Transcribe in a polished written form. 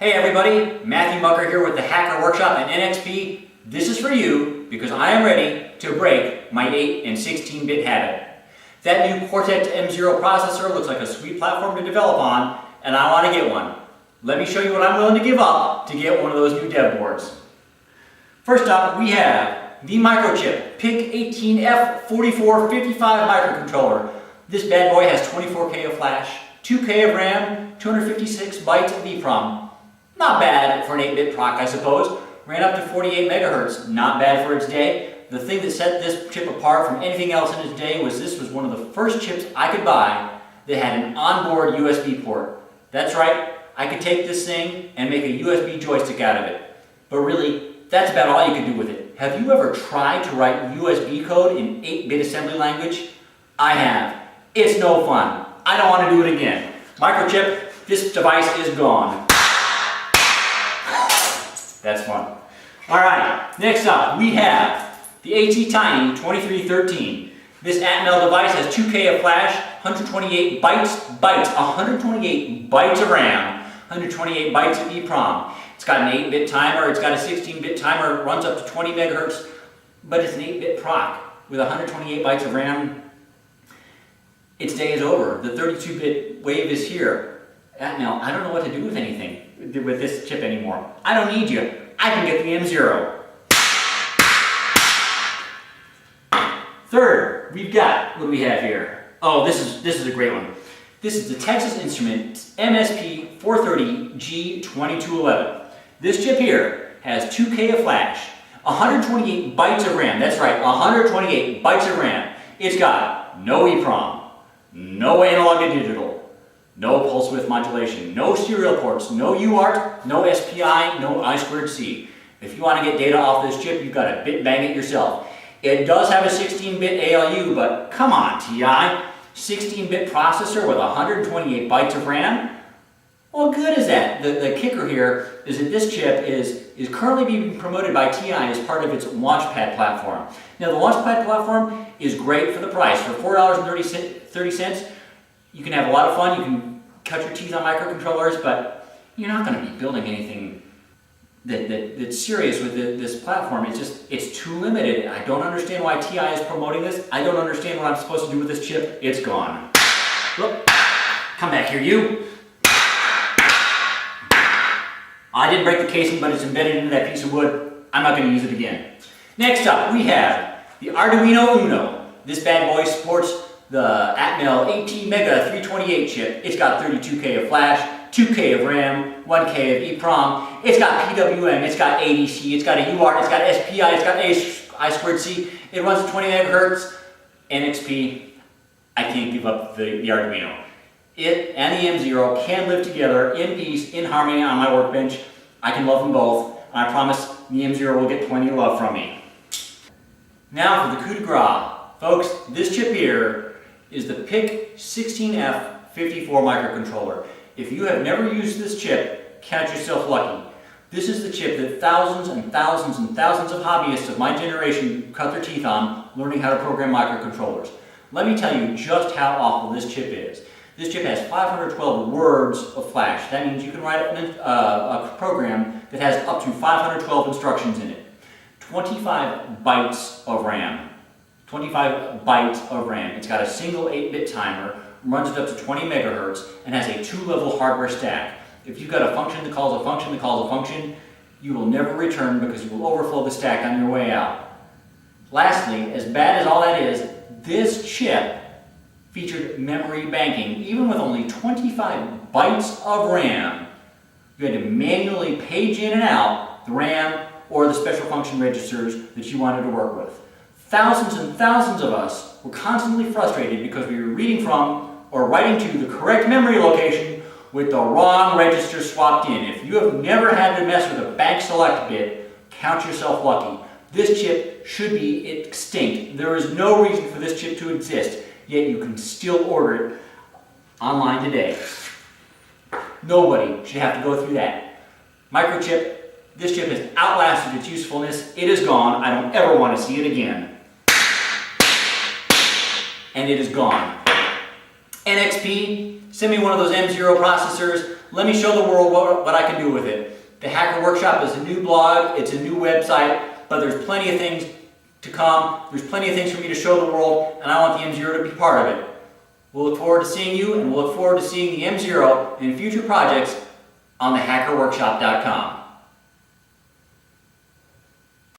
Hey everybody, Matthew Mucker here with the Hacker Workshop and NXP. This is for you because I am ready to break my 8 and 16-bit habit. That new Cortex M0 processor looks like a sweet platform to develop on, and I want to get one. Let me show you what I'm willing to give up to get one of those new dev boards. First up, we have the Microchip PIC18F4455 microcontroller. This bad boy has 24K of flash, 2K of RAM, 256 bytes of EEPROM. Not bad for an 8-bit proc, I suppose. Ran up to 48 megahertz, not bad for its day. The thing that set this chip apart from anything else in its day was this was one of the first chips I could buy that had an onboard USB port. That's right, I could take this thing and make a USB joystick out of it. But really, that's about all you could do with it. Have you ever tried to write USB code in 8-bit assembly language? I have. It's no fun. I don't want to do it again. Microchip, this device is gone. That's fun. Alright, next up we have the ATtiny 2313. This Atmel device has 2K of flash, 128 128 bytes of RAM, 128 bytes of EEPROM. It's got an 8-bit timer, it's got a 16-bit timer, runs up to 20 megahertz, but it's an 8-bit proc with 128 bytes of RAM. Its day is over. The 32-bit wave is here. Atmel, I don't know what to do with anything with this chip anymore. I don't need you. I can get the M0. Third, we've got, what do we have here? Oh, this is a great one. This is the Texas Instruments MSP430G2211. This chip here has 2K of flash, 128 bytes of RAM. That's right, 128 bytes of RAM. It's got no EEPROM, no analog to digital, no pulse width modulation, no serial ports, no UART, no SPI, no I2C. If you want to get data off this chip, you've got to bit bang it yourself. It does have a 16-bit ALU, but come on, TI. 16-bit processor with 128 bytes of RAM? What good is that? The kicker here is that this chip is currently being promoted by TI as part of its Launchpad platform. Now, the Launchpad platform is great for the price. For $4.30, you can have a lot of fun. You can cut your teeth on microcontrollers, but you're not going to be building anything that's serious with this platform. It's too limited. I don't understand why TI is promoting this. I don't understand what I'm supposed to do with this chip. It's gone. Look, come back here, you. I didn't break the casing, but it's embedded into that piece of wood. I'm not going to use it again. Next up, we have the Arduino Uno. This bad boy sports the Atmel ATmega328 chip. It's got 32K of flash, 2K of RAM, 1K of EEPROM. It's got PWM, it's got ADC, it's got a UART, it's got SPI, it's got I2C. It runs at 20 megahertz. NXP, I can't give up the Arduino. It and the M0 can live together in peace, in harmony on my workbench. I can love them both, and I promise the M0 will get plenty of love from me. Now for the coup de grace. Folks, this chip here is the PIC16F54 microcontroller. If you have never used this chip, count yourself lucky. This is the chip that thousands and thousands and thousands of hobbyists of my generation cut their teeth on learning how to program microcontrollers. Let me tell you just how awful this chip is. This chip has 512 words of flash. That means you can write a program that has up to 512 instructions in it. 25 bytes of RAM. 25 bytes of RAM. It's got a single 8-bit timer, runs it up to 20 megahertz, and has a 2-level hardware stack. If you've got a function that calls a function that calls a function, you will never return because you will overflow the stack on your way out. Lastly, as bad as all that is, this chip featured memory banking. Even with only 25 bytes of RAM, you had to manually page in and out the RAM or the special function registers that you wanted to work with. Thousands and thousands of us were constantly frustrated because we were reading from or writing to the correct memory location with the wrong register swapped in. If you have never had to mess with a bank select bit, count yourself lucky. This chip should be extinct. There is no reason for this chip to exist, yet you can still order it online today. Nobody should have to go through that. Microchip, this chip has outlasted its usefulness. It is gone. I don't ever want to see it again. And it is gone. NXP, send me one of those M0 processors. let me show the world what I can do with it. The Hacker Workshop is a new blog, it's a new website, but there's plenty of things to come. There's plenty of things for me to show the world, and I want the M0 to be part of it. We'll look forward to seeing you, and we'll look forward to seeing the M0 in future projects on thehackerworkshop.com.